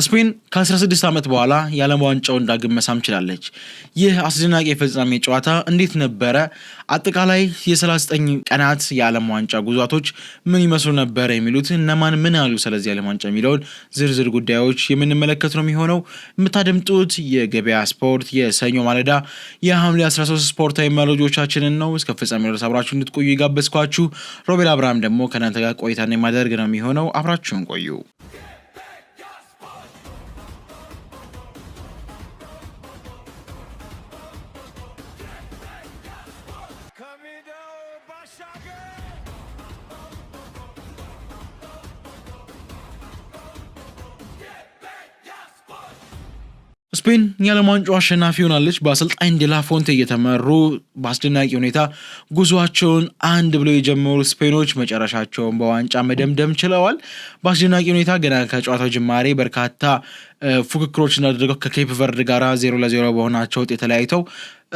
ስፔን ከ16 ዓመት በኋላ የዓለም ዋንጫውን ዳግም መሳም ችላለች። ይህ አስደናቂ የፍጻሜ ጨዋታ እንዴት ነበረ? አጠቃላይ የ39 ቀናት የዓለም ዋንጫ ጉዟቶች ምን ይመስሉ ነበር የሚሉት እነማን ምን ያሉ ስለዚህ የዓለም ዋንጫ የሚለውን ዝርዝር ጉዳዮች የምንመለከት ነው የሚሆነው። የምታደምጡት የገበያ ስፖርት የሰኞ ማለዳ የሐምሌ 13 ስፖርታዊ መረጃዎቻችንን ነው። እስከ ፍጻሜ ድረስ አብራችሁ እንድትቆዩ ይጋበዝኳችሁ። ሮቤል አብርሃም ደግሞ ከእናንተ ጋር ቆይታን የማደርግ ነው የሚሆነው። አብራችሁን ቆዩ። ስፔን የዓለም ዋንጫው አሸናፊ ሆናለች። በአሰልጣኝ ዴላፎንቴ እየተመሩ በአስደናቂ ሁኔታ ጉዟቸውን አንድ ብለው የጀመሩ ስፔኖች መጨረሻቸውን በዋንጫ መደምደም ችለዋል። በአስደናቂ ሁኔታ ገና ከጨዋታው ጅማሬ በርካታ ፉክክሮች እንዳደረገው ከኬፕ ቨርድ ጋር 0-0 በሆናቸው ውጤት ተለያይተው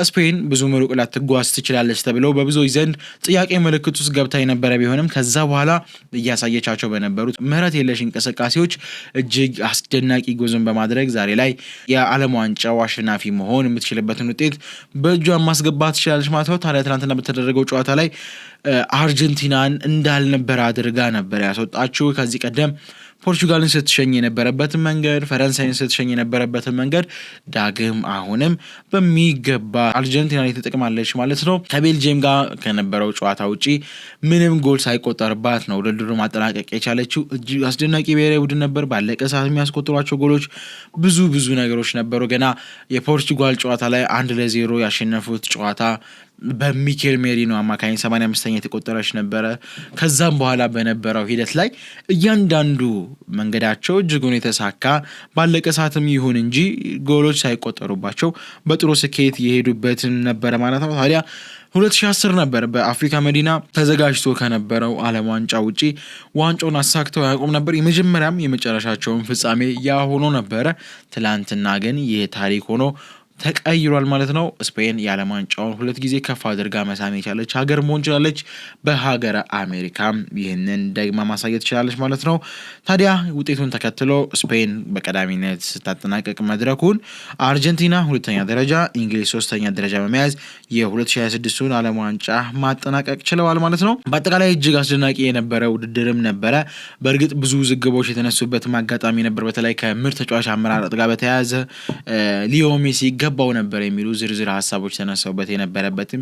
ስፔን ብዙ ሩቅ ላትጓዝ ትችላለች ተብለው በብዙዎች ዘንድ ጥያቄ ምልክት ውስጥ ገብታ የነበረ ቢሆንም ከዛ በኋላ እያሳየቻቸው በነበሩት ምህረት የለሽ እንቅስቃሴዎች እጅግ አስደናቂ ጉዞን በማድረግ ዛሬ ላይ የዓለም ዋንጫው አሸናፊ መሆን የምትችልበትን ውጤት በእጇ ማስገባት ትችላለች ማለት ነው። ታዲያ ትናንትና በተደረገው ጨዋታ ላይ አርጀንቲናን እንዳልነበረ አድርጋ ነበር ያስወጣችው። ከዚህ ቀደም ፖርቹጋልን ስትሸኝ የነበረበትን መንገድ፣ ፈረንሳይን ስትሸኝ የነበረበትን መንገድ ዳግም አሁንም በሚገባ አርጀንቲና ላይ ተጠቅማለች ማለት ነው። ከቤልጅየም ጋር ከነበረው ጨዋታ ውጪ ምንም ጎል ሳይቆጠርባት ነው ውድድሩ ማጠናቀቅ የቻለችው። እጅግ አስደናቂ ብሔራዊ ቡድን ነበር። ባለቀ ሰዓት የሚያስቆጥሯቸው ጎሎች ብዙ ነገሮች ነበሩ። ገና የፖርቹጋል ጨዋታ ላይ 1-0 ያሸነፉት ጨዋታ በሚኬል ሜሪኖ አማካኝ 85ኛ የተቆጠረች ነበረ። ከዛም በኋላ በነበረው ሂደት ላይ እያንዳንዱ መንገዳቸው እጅጉን የተሳካ ባለቀ ሰዓትም ይሁን እንጂ ጎሎች ሳይቆጠሩባቸው በጥሩ ስኬት የሄዱበትን ነበረ ማለት ነው። ታዲያ 2010 ነበር በአፍሪካ መዲና ተዘጋጅቶ ከነበረው ዓለም ዋንጫ ውጪ ዋንጫውን አሳክተው ያቆም ነበር። የመጀመሪያም የመጨረሻቸውን ፍጻሜ ያ ሆኖ ነበረ። ትላንትና ግን ይህ ታሪክ ሆኖ ተቀይሯል ማለት ነው። ስፔን የዓለም ዋንጫውን 2 ጊዜ ከፍ አድርጋ መሳም የቻለች ሀገር መሆን ችላለች። በሀገረ አሜሪካም ይህንን ደግማ ማሳየት ትችላለች ማለት ነው። ታዲያ ውጤቱን ተከትሎ ስፔን በቀዳሚነት ስታጠናቀቅ መድረኩን አርጀንቲና 2ኛ ደረጃ፣ እንግሊዝ 3ኛ ደረጃ በመያዝ የ2026ቱን ዓለም ዋንጫ ማጠናቀቅ ችለዋል ማለት ነው። በአጠቃላይ እጅግ አስደናቂ የነበረ ውድድርም ነበረ። በእርግጥ ብዙ ዝግቦች የተነሱበት አጋጣሚ ነበር። በተለይ ከምርጥ ተጫዋች አመራረጥ ጋር በተያያዘ ሊዮ ሜሲ ገባው ነበር የሚሉ ዝርዝር ሀሳቦች ተነሳውበት የነበረበትም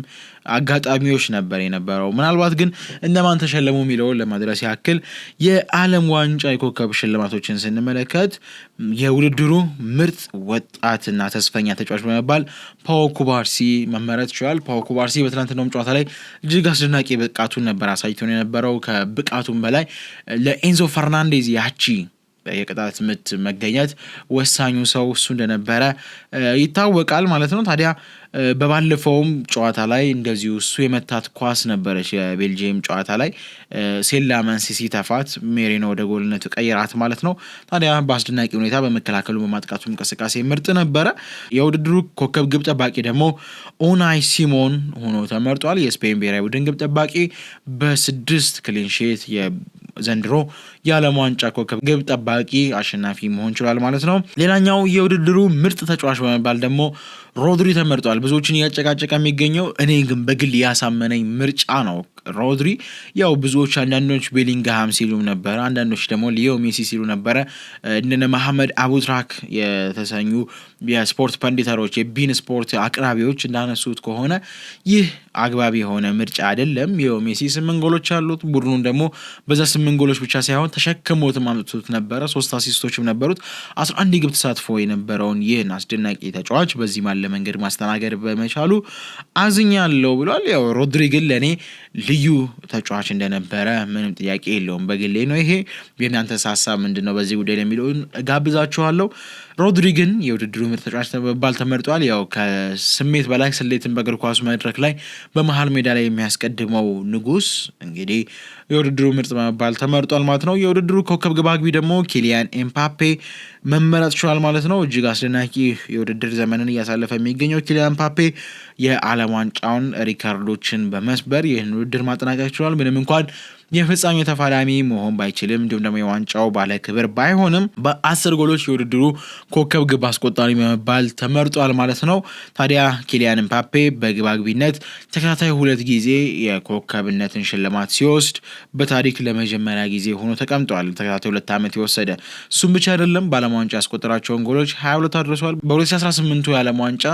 አጋጣሚዎች ነበር የነበረው። ምናልባት ግን እነማን ተሸለሙ የሚለውን ለማድረስ ያክል የዓለም ዋንጫ የኮከብ ሽልማቶችን ስንመለከት የውድድሩ ምርጥ ወጣትና ተስፈኛ ተጫዋች በመባል ፓው ኩባርሲ መመረጥ ችሏል። ፓው ኩባርሲ በትናንትናው ጨዋታ ላይ እጅግ አስደናቂ ብቃቱን ነበር አሳይቶን የነበረው። ከብቃቱም በላይ ለኤንዞ ፈርናንዴዝ ያቺ የቅጣት ምት መገኘት ወሳኙ ሰው እሱ እንደነበረ ይታወቃል ማለት ነው። ታዲያ በባለፈውም ጨዋታ ላይ እንደዚሁ እሱ የመታት ኳስ ነበረች የቤልጂየም ጨዋታ ላይ ሴላመንሲ ሲተፋት ሜሪኖ ወደ ጎልነት ቀይራት ማለት ነው። ታዲያ በአስደናቂ ሁኔታ በመከላከሉ በማጥቃቱ እንቅስቃሴ ምርጥ ነበረ። የውድድሩ ኮከብ ግብ ጠባቂ ደግሞ ኡናይ ሲሞን ሆኖ ተመርጧል። የስፔን ብሔራዊ ቡድን ግብ ጠባቂ በ6 ክሊንሺት ዘንድሮ የዓለም ዋንጫ ኮከብ ግብ ጠባቂ አሸናፊ መሆን ችሏል ማለት ነው። ሌላኛው የውድድሩ ምርጥ ተጫዋች በመባል ደግሞ ሮድሪ ተመርጧል። ብዙዎችን እያጨቃጨቀ የሚገኘው እኔ ግን በግል ያሳመነኝ ምርጫ ነው ሮድሪ። ያው ብዙዎች አንዳንዶች ቤሊንግሃም ሲሉ ነበር፣ አንዳንዶች ደግሞ ሊዮ ሜሲ ሲሉ ነበረ። እንደነ መሐመድ አቡትራክ የተሰኙ የስፖርት ፐንዲተሮች የቢን ስፖርት አቅራቢዎች እንዳነሱት ከሆነ ይህ አግባብ የሆነ ምርጫ አይደለም። ሊዮ ሜሲ 8 ጎሎች አሉት። ቡድኑን ደግሞ በዛ 8 ጎሎች ብቻ ሳይሆን ተሸክሞትም አምጥቶት ነበረ። 3 አሲስቶችም ነበሩት። 11 ግብ ተሳትፎ የነበረውን ይህን አስደናቂ ተጫዋች በዚህ ለመንገድ ማስተናገድ በመቻሉ አዝኛለሁ ብሏል። ያው ሮድሪ ግን ለኔ ልዩ ተጫዋች እንደነበረ ምንም ጥያቄ የለውም። በግሌ ነው ይሄ። የእናንተ ሀሳብ ምንድነው በዚህ ጉዳይ የሚለውን ጋብዛችኋለሁ። ሮድሪ ግን የውድድሩ ምርጥ ተጫዋች በመባል ተመርጧል። ያው ከስሜት በላይ ስሌትን በእግር ኳስ መድረክ ላይ በመሃል ሜዳ ላይ የሚያስቀድመው ንጉስ እንግዲህ የውድድሩ ምርጥ በመባል ተመርጧል ማለት ነው። የውድድሩ ኮከብ ግብ አግቢ ደግሞ ኪሊያን ኤምባፔ መመረጥ ችሏል ማለት ነው። እጅግ አስደናቂ የውድድር ዘመንን እያሳለፈ የሚገኘው ኪሊያን ኤምባፔ የዓለም ዋንጫውን ሪካርዶችን በመስበር ይህን ውድድር ማጠናቀቅ ችሏል። ምንም እንኳን የፍጻሜ ተፋላሚ መሆን ባይችልም እንዲሁም ደግሞ የዋንጫው ባለ ክብር ባይሆንም በ10 ጎሎች የውድድሩ ኮከብ ግብ አስቆጣሪ በመባል ተመርጧል ማለት ነው። ታዲያ ኪሊያን ምባፔ በግብ አግቢነት ተከታታይ 2 ጊዜ የኮከብነትን ሽልማት ሲወስድ በታሪክ ለመጀመሪያ ጊዜ ሆኖ ተቀምጧል። ተከታታይ 2 ዓመት የወሰደ እሱም ብቻ አይደለም፣ በዓለም ዋንጫ ያስቆጠራቸውን ጎሎች 22 አድርሷል። በ2018 የዓለም ዋንጫ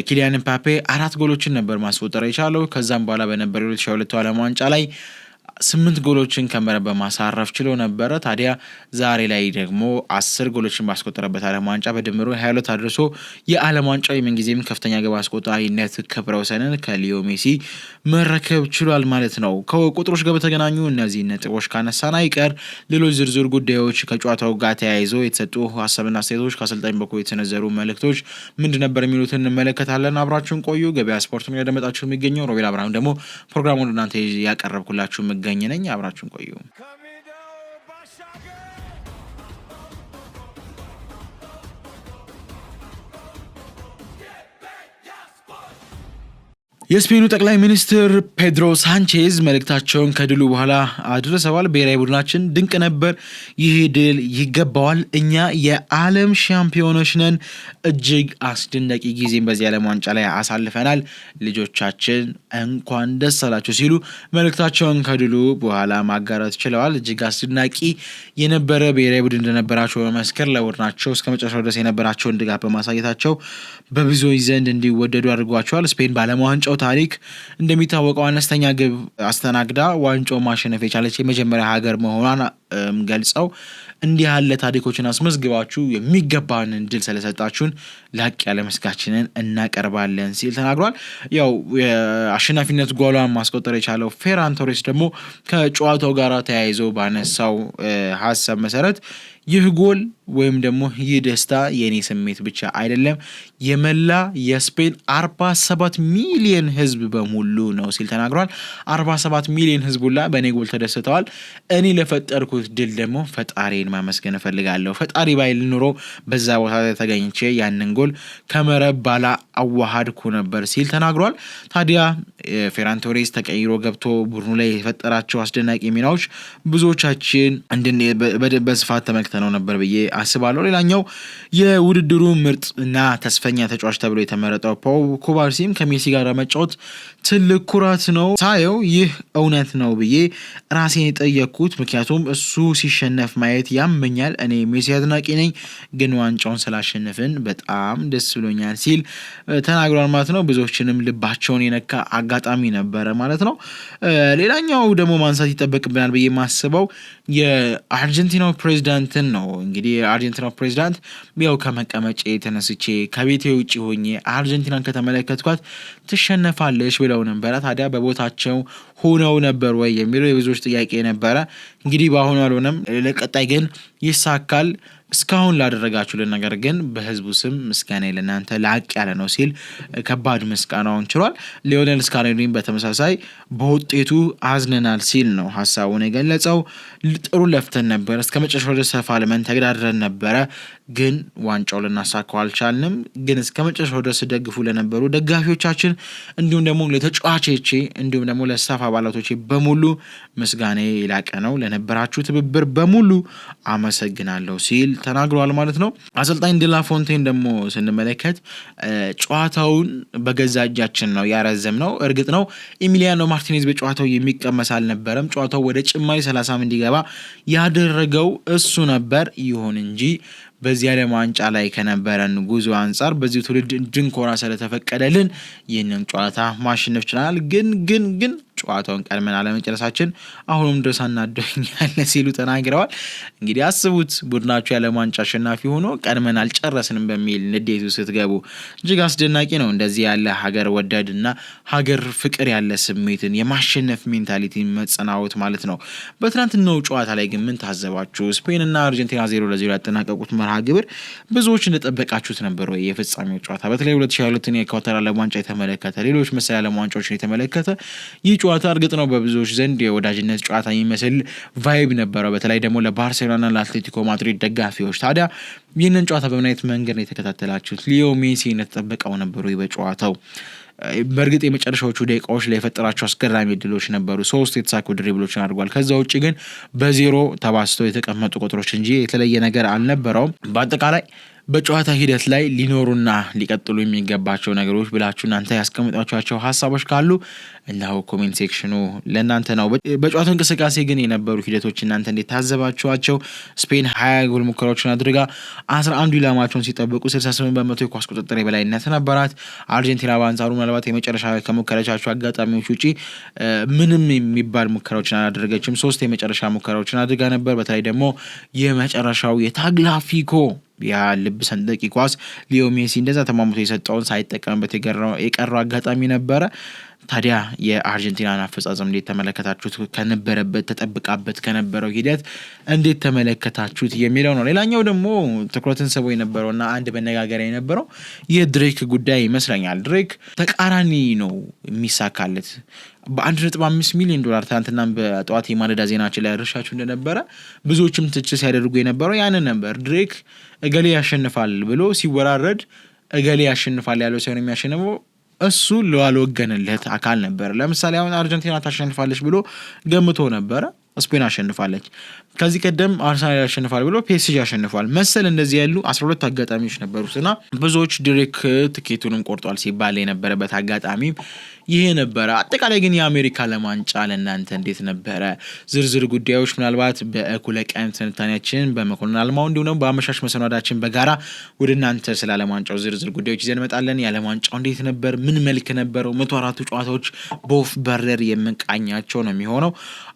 ኪሊያን ምባፔ 4 ጎሎችን ነበር ማስቆጠር የቻለው። ከዛም በኋላ በነበረው 2022 ዓለም ዋንጫ ላይ 8 ጎሎችን ከመረብ በማሳረፍ ችሎ ነበረ። ታዲያ ዛሬ ላይ ደግሞ 10 ጎሎችን ባስቆጠረበት ዓለም ዋንጫ በድምሩ 22 አድርሶ የዓለም ዋንጫው የምንጊዜም ከፍተኛ ግብ አስቆጣሪነት ክብረ ወሰንን ከሊዮ ሜሲ መረከብ ችሏል ማለት ነው። ከቁጥሮች ጋር በተገናኙ እነዚህ ነጥቦች ካነሳን አይቀር ሌሎች ዝርዝር ጉዳዮች ከጨዋታው ጋር ተያይዞ የተሰጡ ሀሳብና አስተያየቶች ከአሰልጣኝ በኩል የተነዘሩ መልእክቶች ምንድን ነበር የሚሉትን እንመለከታለን። አብራችሁን ቆዩ። ገበያ ስፖርት ነው ያደመጣችሁ የሚገኘው። ሮቤል አብርሃም ደግሞ ፕሮግራሙን እናንተ ያቀረብኩላችሁ ገኝ ነኝ። አብራችሁን ቆዩ። የስፔኑ ጠቅላይ ሚኒስትር ፔድሮ ሳንቼዝ መልእክታቸውን ከድሉ በኋላ አድርሰዋል። ብሔራዊ ቡድናችን ድንቅ ነበር፣ ይህ ድል ይገባዋል፣ እኛ የዓለም ሻምፒዮኖች ነን፣ እጅግ አስደናቂ ጊዜም በዚህ ዓለም ዋንጫ ላይ አሳልፈናል፣ ልጆቻችን እንኳን ደስ አላቸው ሲሉ መልእክታቸውን ከድሉ በኋላ ማጋራት ችለዋል። እጅግ አስደናቂ የነበረ ብሔራዊ ቡድን እንደነበራቸው በመስከር ለቡድናቸው እስከ መጨረሻው ድረስ የነበራቸውን ድጋፍ በማሳየታቸው በብዙዎች ዘንድ እንዲወደዱ አድርጓቸዋል። ስፔን በዓለም ዋንጫው ታሪክ እንደሚታወቀው አነስተኛ ግብ አስተናግዳ ዋንጫው ማሸነፍ የቻለች የመጀመሪያ ሀገር መሆኗን ገልጸው እንዲህ ያለ ታሪኮችን አስመዝግባችሁ የሚገባንን ድል ስለሰጣችሁን ላቅ ያለ ምስጋናችንን እናቀርባለን ሲል ተናግሯል። ያው የአሸናፊነት ጎሏን ማስቆጠር የቻለው ፌራን ቶሬስ ደግሞ ከጨዋታው ጋር ተያይዞ ባነሳው ሀሳብ መሰረት ይህ ጎል ወይም ደግሞ ይህ ደስታ የኔ ስሜት ብቻ አይደለም የመላ የስፔን 47 ሚሊዮን ህዝብ በሙሉ ነው ሲል ተናግሯል። 47 ሚሊዮን ህዝብ ሁላ በእኔ ጎል ተደስተዋል። እኔ ለፈጠርኩት ድል ደግሞ ፈጣሪን ማመስገን እፈልጋለሁ። ፈጣሪ ባይል ኑሮ በዛ ቦታ ላይ ተገኝቼ ያንን ጎል ከመረብ ባላ አዋሃድኩ ነበር ሲል ተናግሯል። ታዲያ ፌራን ቶሬስ ተቀይሮ ገብቶ ቡድኑ ላይ የፈጠራቸው አስደናቂ ሚናዎች ብዙዎቻችን በስፋት ተመልክተነው ነበር ብዬ አስባለሁ። ሌላኛው የውድድሩ ምርጥ እና ተስፈኛ ተጫዋች ተብሎ የተመረጠው ፖው ኩባርሲም ከሜሲ ጋር መጫወት ትልቅ ኩራት ነው። ሳየው ይህ እውነት ነው ብዬ ራሴን የጠየቅኩት፣ ምክንያቱም እሱ ሲሸነፍ ማየት ያመኛል። እኔ ሜሲ አድናቂ ነኝ፣ ግን ዋንጫውን ስላሸነፍን በጣም ደስ ብሎኛል ሲል ተናግሯል ማለት ነው። ብዙዎችንም ልባቸውን የነካ አጋጣሚ ነበረ ማለት ነው። ሌላኛው ደግሞ ማንሳት ይጠበቅብናል ብዬ የማስበው የአርጀንቲናው ፕሬዚዳንትን ነው። እንግዲህ የአርጀንቲናው ፕሬዚዳንት ያው ከመቀመጫ ተነስቼ ከቤቴ ውጭ ሆኜ አርጀንቲናን ከተመለከትኳት ትሸነፋለች ብለው ነበረ። ታዲያ በቦታቸው ሆነው ነበር ወይ የሚለው የብዙዎች ጥያቄ ነበረ። እንግዲህ በአሁኑ አልሆነም፣ ለቀጣይ ግን ይሳካል። እስካሁን ላደረጋችሁልን ነገር ግን በህዝቡ ስም ምስጋና ለእናንተ ላቅ ያለ ነው ሲል ከባድ ምስጋናውን ችሏል። ሊዮኔል ስካሎኒም በተመሳሳይ በውጤቱ አዝነናል ሲል ነው ሀሳቡን የገለጸው። ጥሩ ለፍተን ነበር፣ እስከ መጨረሻው ድረስ ሰፋ ለመን ተግዳድረን ነበረ፣ ግን ዋንጫው ልናሳካው አልቻልንም። ግን እስከ መጨረሻው ድረስ ደግፉ ለነበሩ ደጋፊዎቻችን እንዲሁም ደግሞ ለተጫዋቾቼ እንዲሁም ደግሞ ለስታፍ አባላቶቼ በሙሉ ምስጋና የላቀ ነው። ለነበራችሁ ትብብር በሙሉ አመሰግናለሁ ሲል ተናግሯል ማለት ነው። አሰልጣኝ ዴላ ፎንቴን ደግሞ ስንመለከት ጨዋታውን በገዛ እጃችን ነው ያረዘም ነው። እርግጥ ነው ኤሚሊያኖ ማርቲኔዝ በጨዋታው የሚቀመስ አልነበረም። ጨዋታው ወደ ጭማሪ 30 እንዲገባ ያደረገው እሱ ነበር። ይሁን እንጂ በዚህ ዓለም ዋንጫ ላይ ከነበረን ጉዞ አንጻር በዚህ ትውልድ እንድንኮራ ስለተፈቀደልን ይህንን ጨዋታ ማሸነፍ ችለናል። ግን ጨዋታውን ቀድመን አለመጨረሳችን አሁንም ድረስ አናዶኛል ሲሉ ተናግረዋል። እንግዲህ አስቡት፣ ቡድናችሁ የዓለም ዋንጫ አሸናፊ ሆኖ ቀድመን አልጨረስንም በሚል ንዴቱ ስትገቡ እጅግ አስደናቂ ነው። እንደዚህ ያለ ሀገር ወዳድና ሀገር ፍቅር ያለ ስሜትን የማሸነፍ ሜንታሊቲን መጸናወት ማለት ነው። በትናንትናው ጨዋታ ላይ ግን ምን ታዘባችሁ? ስፔንና አርጀንቲና 0-0 ያጠናቀቁት መርሃ ግብር ብዙዎች እንደጠበቃችሁት ነበር ወይ? የፍጻሜው ጨዋታ በተለይ 2022 የኳታር ዓለም ዋንጫ የተመለከተ ሌሎች መሰል ዓለም ዋንጫዎችን የተመለከተ ይህ ጨዋታ እርግጥ ነው በብዙዎች ዘንድ የወዳጅነት ጨዋታ የሚመስል ቫይብ ነበረው፣ በተለይ ደግሞ ለባርሴሎናና ለአትሌቲኮ ማድሪድ ደጋፊዎች። ታዲያ ይህንን ጨዋታ በምን አይነት መንገድ ነው የተከታተላችሁት? ሊዮ ሜሲ እንደተጠበቀው ነበሩ በጨዋታው? በእርግጥ የመጨረሻዎቹ ደቂቃዎች ላይ የፈጠራቸው አስገራሚ እድሎች ነበሩ። 3 የተሳኩ ድሪብሎችን አድርጓል። ከዛ ውጪ ግን በዜሮ ተባስተው የተቀመጡ ቁጥሮች እንጂ የተለየ ነገር አልነበረውም። በአጠቃላይ በጨዋታ ሂደት ላይ ሊኖሩና ሊቀጥሉ የሚገባቸው ነገሮች ብላችሁ እናንተ ያስቀምጣችኋቸው ሀሳቦች ካሉ እናው ኮሜንት ሴክሽኑ ለእናንተ ነው። በጨዋታው እንቅስቃሴ ግን የነበሩ ሂደቶች እናንተ እንዴት ታዘባችኋቸው? ስፔን 20 ጎል ሙከራዎችን አድርጋ 11 ኢላማቸውን ሲጠብቁ 68% የኳስ ቁጥጥር የበላይነት ነበራት። አርጀንቲና በአንጻሩ ምናልባት የመጨረሻ ከሙከራዎቻቸው አጋጣሚዎች ውጪ ምንም የሚባል ሙከራዎችን አላደረገችም። 3 የመጨረሻ ሙከራዎችን አድርጋ ነበር። በተለይ ደግሞ የመጨረሻው የታግላፊኮ ያ ልብ ሰንጠቂ ኳስ ሊዮ ሜሲ እንደዛ ተማምቶ የሰጠውን ሳይጠቀምበት የቀረው አጋጣሚ ነበረ። ታዲያ የአርጀንቲናን አፈጻጸም እንዴት ተመለከታችሁት? ከነበረበት ተጠብቃበት ከነበረው ሂደት እንዴት ተመለከታችሁት የሚለው ነው። ሌላኛው ደግሞ ትኩረትን ስቦ የነበረውና አንድ መነጋገሪያ የነበረው የድሬክ ጉዳይ ይመስለኛል። ድሬክ ተቃራኒ ነው የሚሳካለት በ1.5 ሚሊዮን ዶላር ትናንትና በጠዋት የማለዳ ዜናችን ላይ አድርሻችሁ እንደነበረ ብዙዎችም ትችት ሲያደርጉ የነበረው ያንን ነበር። ድሬክ እገሌ ያሸንፋል ብሎ ሲወራረድ እገሌ ያሸንፋል ያለው ሳይሆን የሚያሸንፈው እሱ ለዋልወገንለት አካል ነበር። ለምሳሌ አሁን አርጀንቲና ታሸንፋለች ብሎ ገምቶ ነበረ፣ ስፔን አሸንፋለች። ከዚህ ቀደም አርሰናል ያሸንፋል ብሎ ፒኤስጂ ያሸንፋል መሰል እንደዚህ ያሉ 12 አጋጣሚዎች ነበሩትና ብዙዎች ድሬክ ትኬቱንም ቆርጧል ሲባል የነበረበት አጋጣሚ ይሄ ነበረ። አጠቃላይ ግን የአሜሪካ ለዋንጫ ለእናንተ እንዴት ነበረ? ዝርዝር ጉዳዮች ምናልባት በእኩለ ቀን ትንታኔያችን በመኮንን አልማው እንዲሁም ደግሞ በአመሻሽ መሰናዳችን በጋራ ወደ እናንተ ስለ ዓለም ዋንጫው ዝርዝር ጉዳዮች ይዘን እንመጣለን። የዓለም ዋንጫው እንዴት ነበር? ምን መልክ ነበረው? 104ቱ ጨዋታዎች በኦፍ በረር የምንቃኛቸው ነው የሚሆነው።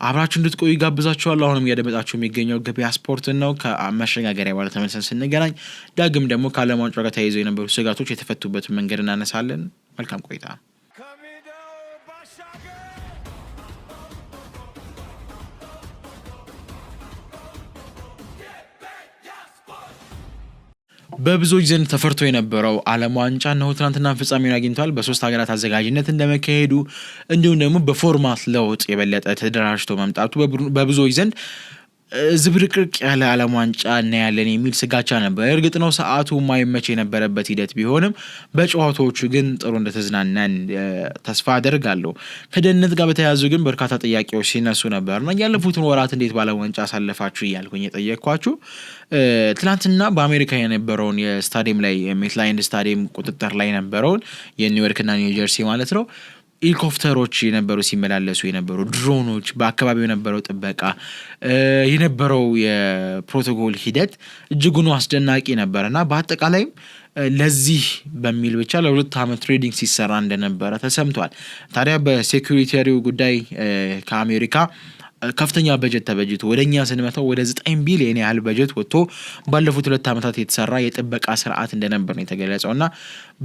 አብራችሁ እንድትቆዩ ጋብዛችኋለሁ። አሁንም እያደመጣችሁ የሚገኘው ገበያ ስፖርት ነው። ከመሸጋገሪያ በኋላ ተመልሰን ስንገናኝ ዳግም ደግሞ ከዓለም ዋንጫው ጋር ተያይዘው የነበሩ ስጋቶች የተፈቱበትን መንገድ እናነሳለን። መልካም ቆይታ። በብዙዎች ዘንድ ተፈርቶ የነበረው ዓለም ዋንጫ ነው ትናንትና ፍጻሜውን አግኝቷል። በ3 ሀገራት አዘጋጅነት እንደመካሄዱ እንዲሁም ደግሞ በፎርማት ለውጥ የበለጠ ተደራጅቶ መምጣቱ በብዙዎች ዘንድ ዝብርቅርቅ ያለ ዓለም ዋንጫ እናያለን የሚል ስጋቻ ነበር። እርግጥ ነው ሰዓቱ ማይመች የነበረበት ሂደት ቢሆንም በጨዋታዎቹ ግን ጥሩ እንደተዝናናን ተስፋ አደርጋለሁ። ከደህንነት ጋር በተያያዙ ግን በርካታ ጥያቄዎች ሲነሱ ነበርና ያለፉትን ወራት እንዴት በዓለም ዋንጫ አሳለፋችሁ እያልኩኝ የጠየቅኳችሁ ትናንትና በአሜሪካ የነበረውን የስታዲየም ላይ ሜትላይንድ ስታዲየም ቁጥጥር ላይ የነበረውን የኒውዮርክና ኒውጀርሲ ማለት ነው ሄሊኮፕተሮች የነበሩ ሲመላለሱ የነበሩ ድሮኖች በአካባቢው የነበረው ጥበቃ የነበረው የፕሮቶኮል ሂደት እጅጉን አስደናቂ ነበርና በአጠቃላይም ለዚህ በሚል ብቻ ለ2 ዓመት ትሬዲንግ ሲሰራ እንደነበረ ተሰምቷል። ታዲያ በሴኩሪቲው ጉዳይ ከአሜሪካ ከፍተኛ በጀት ተበጅቶ ወደኛ ስንመጣው ወደ 9 ቢሊዮን ያህል በጀት ወጥቶ ባለፉት 2 ዓመታት የተሰራ የጥበቃ ስርዓት እንደነበር ነው የተገለጸውና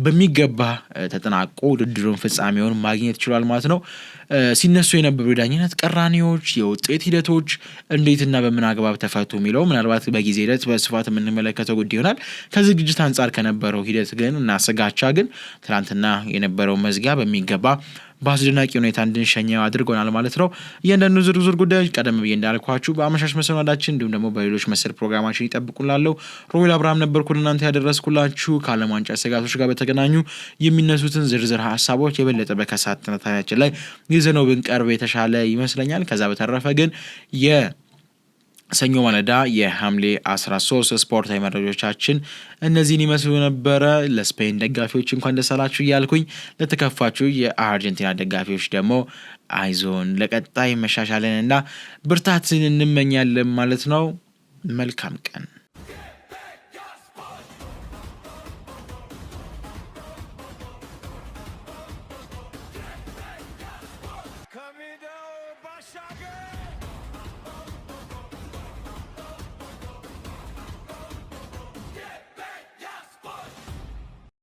በሚገባ ተጠናቆ ውድድሩን ፍጻሜውን ማግኘት ይችላል ማለት ነው። ሲነሱ የነበሩ ዳኝነት ቅራኔዎች፣ የውጤት ሂደቶች እንዴትና በምን አግባብ ተፈቱ የሚለው ምናልባት በጊዜ ሂደት በስፋት የምንመለከተው ጉዳይ ይሆናል። ከዝግጅት አንጻር ከነበረው ሂደት ግን እና ስጋቻ ግን ትናንትና የነበረው መዝጊያ በሚገባ በአስደናቂ ሁኔታ እንድንሸኘው አድርጎናል ማለት ነው። እያንዳንዱ ዝርዝር ጉዳዮች ቀደም ብዬ እንዳልኳችሁ በአመሻሽ መሰናዳችን እንዲሁም ደግሞ በሌሎች መሰል ፕሮግራማችን ይጠብቁላለሁ። ሮቤል አብርሃም ነበርኩ እናንተ ያደረስኩላችሁ። ከዓለም ዋንጫ ስጋቶች ጋር በተገናኙ የሚነሱትን ዝርዝር ሀሳቦች የበለጠ በከሳት ትንታኔያችን ላይ ይዘነው ብንቀርብ የተሻለ ይመስለኛል። ከዛ በተረፈ ግን ሰኞ ማለዳ የሐምሌ 13 ስፖርታዊ መረጃዎቻችን እነዚህን ይመስሉ ነበረ። ለስፔን ደጋፊዎች እንኳን ደስ አላችሁ እያልኩኝ ለተከፋችሁ የአርጀንቲና ደጋፊዎች ደግሞ አይዞን ለቀጣይ መሻሻልንና ብርታትን እንመኛለን ማለት ነው። መልካም ቀን። Bashaga!